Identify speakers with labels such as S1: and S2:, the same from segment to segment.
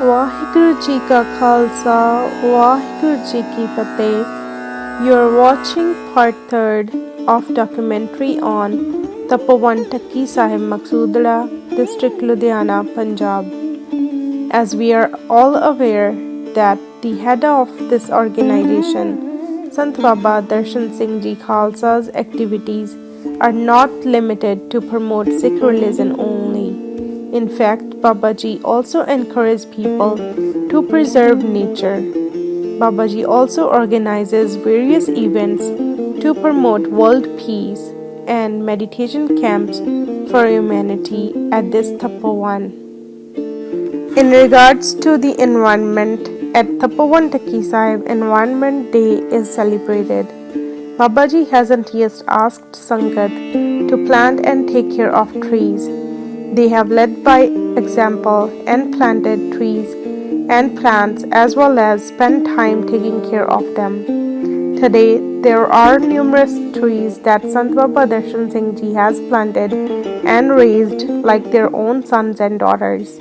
S1: ਵਾਹਿਗੁਰੂ ਜੀ ਕਾ ਖਾਲਸਾ ਵਾਹਿਗੁਰੂ ਜੀ ਕੀ ਫਤਿਹ You are watching part 3rd of documentary on Tapoban Dhakki Sahib Maksudra, District Ludhiana, Punjab. As we are all aware that the head of this organization, Sant Baba Darshan Singh Ji Khalsa's activities are not limited to promote Sikh religion only. In fact, Babaji also encourages people to preserve nature. Babaji also organizes various events to promote world peace and meditation camps for humanity at this Tapoban. In regards to the environment, at Tapoban Dhakki Sahib, Environment Day is celebrated. Babaji hasn't yet asked Sangat to plant and take care of trees. They have led by example and planted trees and plants as well as spent time taking care of them. Today, there are numerous trees that Sant Baba Darshan Singh Ji has planted and raised like their own sons and daughters.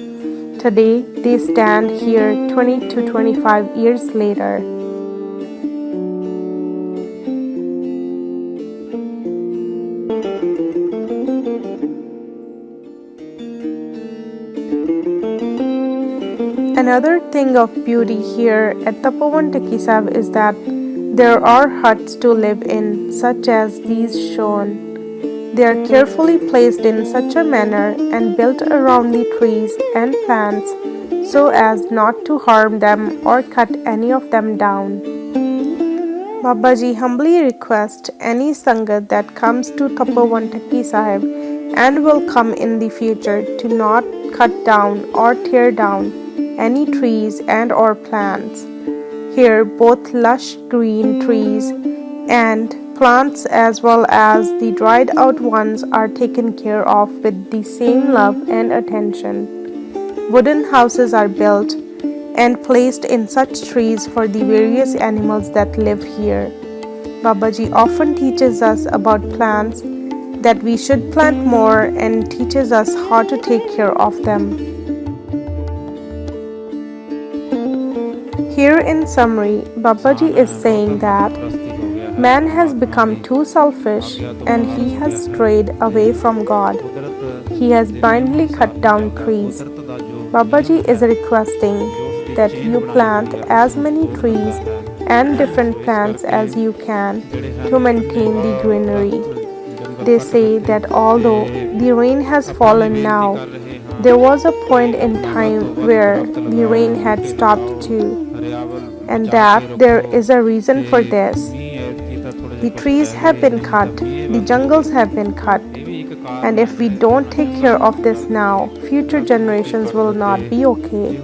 S1: Today, they stand here 20 to 25 years later. Another thing of beauty here at Tapoban Dhakki Sahib is that there are huts to live in, such as these shown. They are carefully placed in such a manner and built around the trees and plants so as not to harm them or cut any of them down. Babaji humbly requests any Sangat that comes to Tapoban Dhakki Sahib and will come in the future to not cut down or tear down any trees and or plants. Here both lush green trees and plants as well as the dried out ones are taken care of with the same love and attention. Wooden houses are built and placed in such trees for the various animals that live here. Babaji often teaches us about plants, that we should plant more, and teaches us how to take care of them. Here in summary, Babaji is saying that man has become too selfish and he has strayed away from God. He has blindly cut down trees. Babaji is requesting that you plant as many trees and different plants as you can to maintain the greenery. They say that although the rain has fallen now, there was a point in time where the rain had stopped too, and that there is a reason for this. The trees have been cut, the jungles have been cut, and if we don't take care of this now, future generations will not be okay.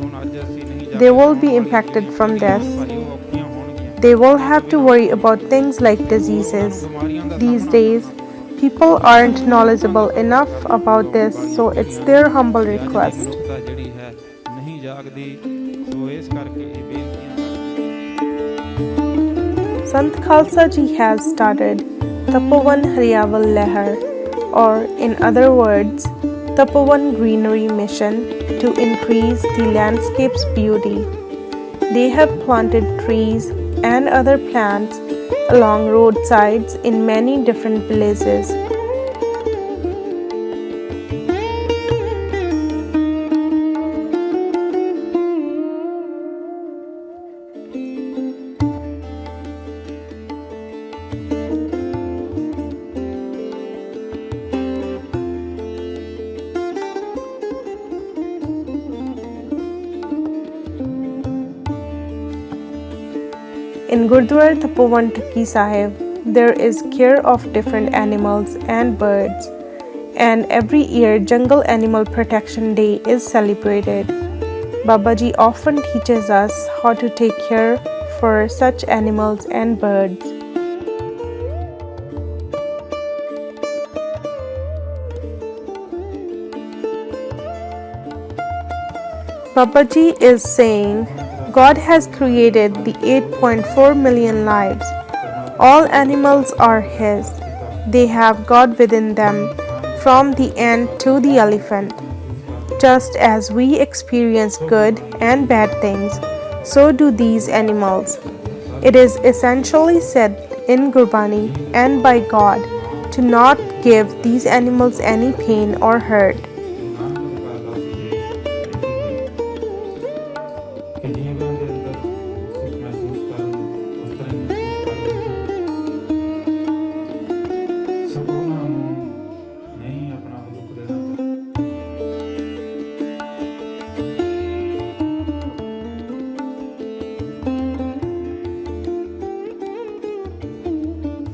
S1: They will be impacted from this. They will have to worry about things like diseases. These days, people aren't knowledgeable enough about this, so it's their humble request. Sant Khalsa Ji has started Tapoban Haryaval Lehar, or in other words, Tapoban Greenery Mission, to increase the landscape's beauty. They have planted trees and other plants along roadsides in many different villages. In Gurudwara Tapoban Dhakki Sahib, there is care of different animals and birds, and every year Jungle Animal Protection Day is celebrated. Babaji often teaches us how to take care for such animals and birds. Babaji is saying, God has created the 8.4 million lives. All animals are His. They have God within them, from the ant to the elephant. Just as we experience good and bad things, so do these animals. It is essentially said in Gurbani and by God to not give these animals any pain or hurt.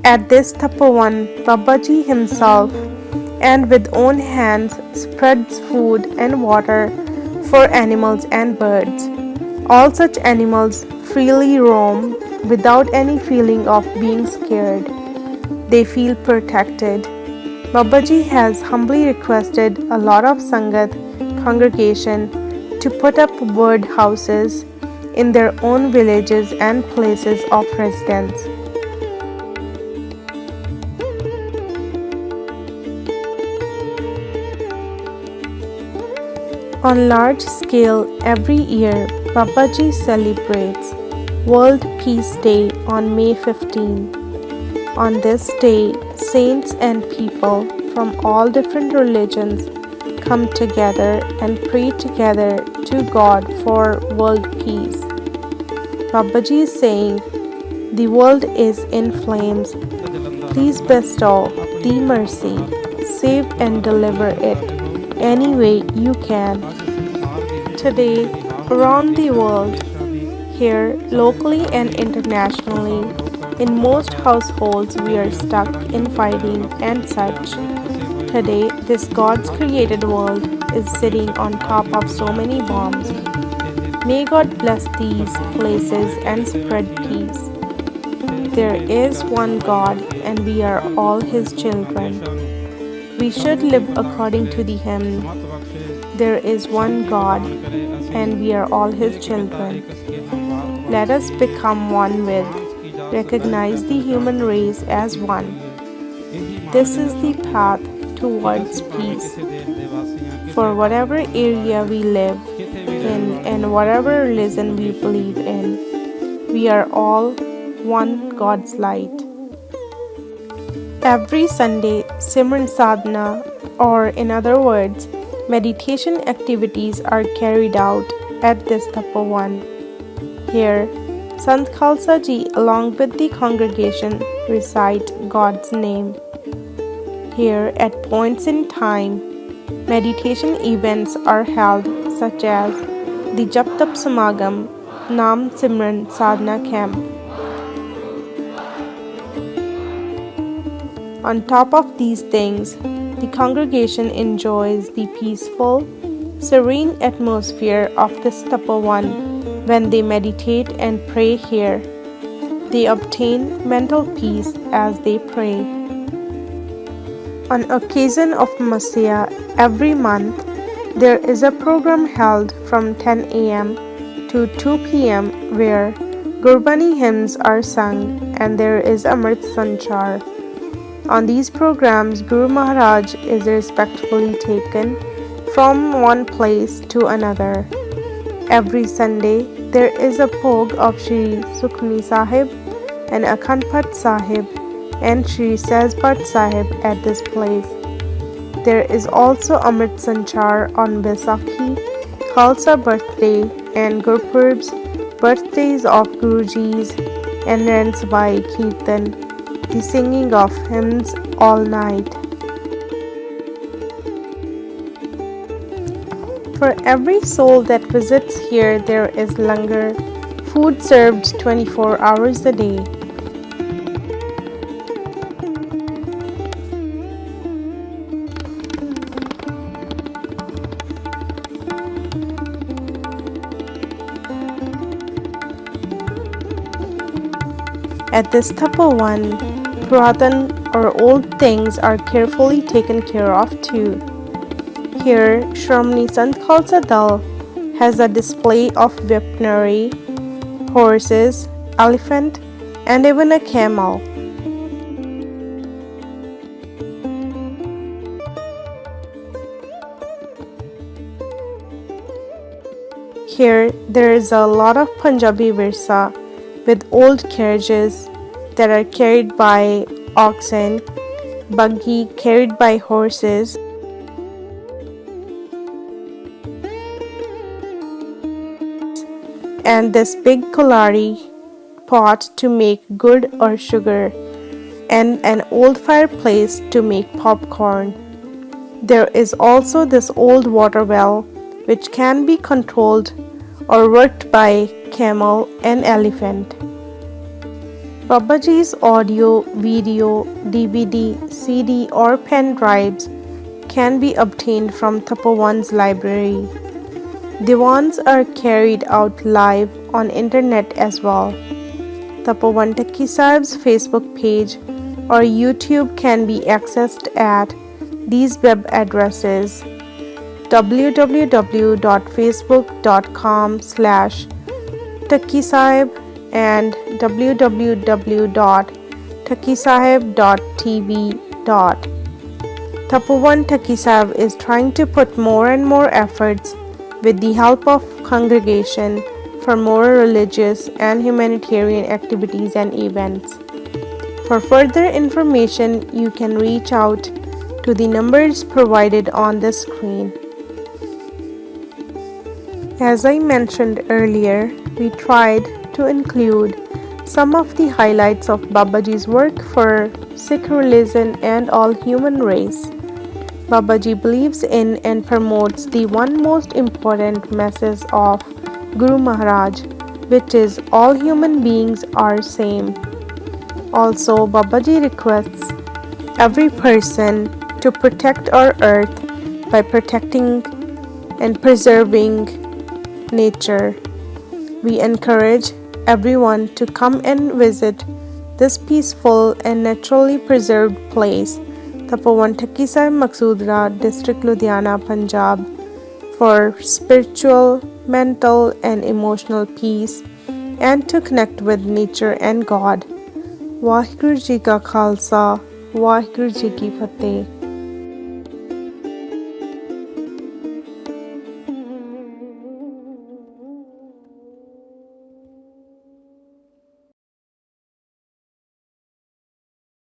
S1: At this Tapovan, Babaji himself and with own hands spreads food and water for animals and birds. All such animals freely roam without any feeling of being scared. They feel protected. Babaji has humbly requested a lot of Sangat congregation to put up bird houses in their own villages and places of residence. On large scale, every year, Babaji celebrates World Peace Day on May 15. On this day, saints and people from all different religions come together and pray together to God for world peace. Babaji is saying, "The world is in flames. Please bestow the mercy, save and deliver it any way you can." Today, around the world, here, locally and internationally, in most households we are stuck in fighting and such. Today, this God's created world is sitting on top of so many bombs. May God bless these places and spread peace. There is one God and we are all His children. We should live according to the hymn, "There is one God and we are all His children." Let us become one with, recognize the human race as one. This is the path towards peace. For whatever area we live in and whatever religion we believe in, we are all one God's light. Every Sunday, Simran Sadhana, or in other words, meditation activities are carried out at this Tapovan. Here, Sant Khalsa ji along with the congregation recite God's name. Here, at points in time, meditation events are held such as the Jap Tap Samagam, Nam Simran Sadhana Camp. On top of these things, the congregation enjoys the peaceful, serene atmosphere of this Tapovan when they meditate and pray here. They obtain mental peace as they pray. On occasion of Masya, every month, there is a program held from 10 a.m. to 2 p.m. where Gurbani hymns are sung and there is Amrit Sanchar. On these programs, Guru Maharaj is respectfully taken from one place to another. Every Sunday, there is a Bhog of Shri Sukhmani Sahib and Akhand Path Sahib and Shri Sehjpat Sahib at this place. There is also Amrit Sanchar on Baisakhi, Khalsa birthday and Gurpurab's birthdays of Guruji's and Ransabai Kirtan, the singing of hymns all night. For every soul that visits here, there is langar, food served 24 hours a day. At this Tapovan, Puratan or old things are carefully taken care of too. Here, Shiromani Sant Khalsa Dal has a display of weaponry, horses, elephant, and even a camel. Here there is a lot of Punjabi virsa with old carriages that are carried by oxen, buggy carried by horses, and this big kolari pot to make gur or sugar, and an old fireplace to make popcorn. There is also this old water well which can be controlled or worked by camel and elephant. Babaji's audio, video, DVD, CD or pen drives can be obtained from Tapoban's library. Diwans are carried out live on internet as well. Tapoban Dhakki Sahib's Facebook page or YouTube can be accessed at these web addresses: www.facebook.com/dhakkisahib and www.dhakkisahib.tv. Tapoban Dhakki Sahib is trying to put more and more efforts with the help of congregation for more religious and humanitarian activities and events. For further information, you can reach out to the numbers provided on the screen. As I mentioned earlier, we tried to include some of the highlights of Babaji's work for Sikh religion and all human race. Babaji believes in and promotes the one most important message of Guru Maharaj, which is all human beings are same. Also, Babaji requests every person to protect our earth by protecting and preserving nature. We encourage everyone to come and visit this peaceful and naturally preserved place, Tapoban Dhakki Sahib, Maksudra, District Ludhiana, Punjab, for spiritual, mental and emotional peace and to connect with nature and God. Waheguru Ji Ka Khalsa, Waheguru Ji Ki Fateh.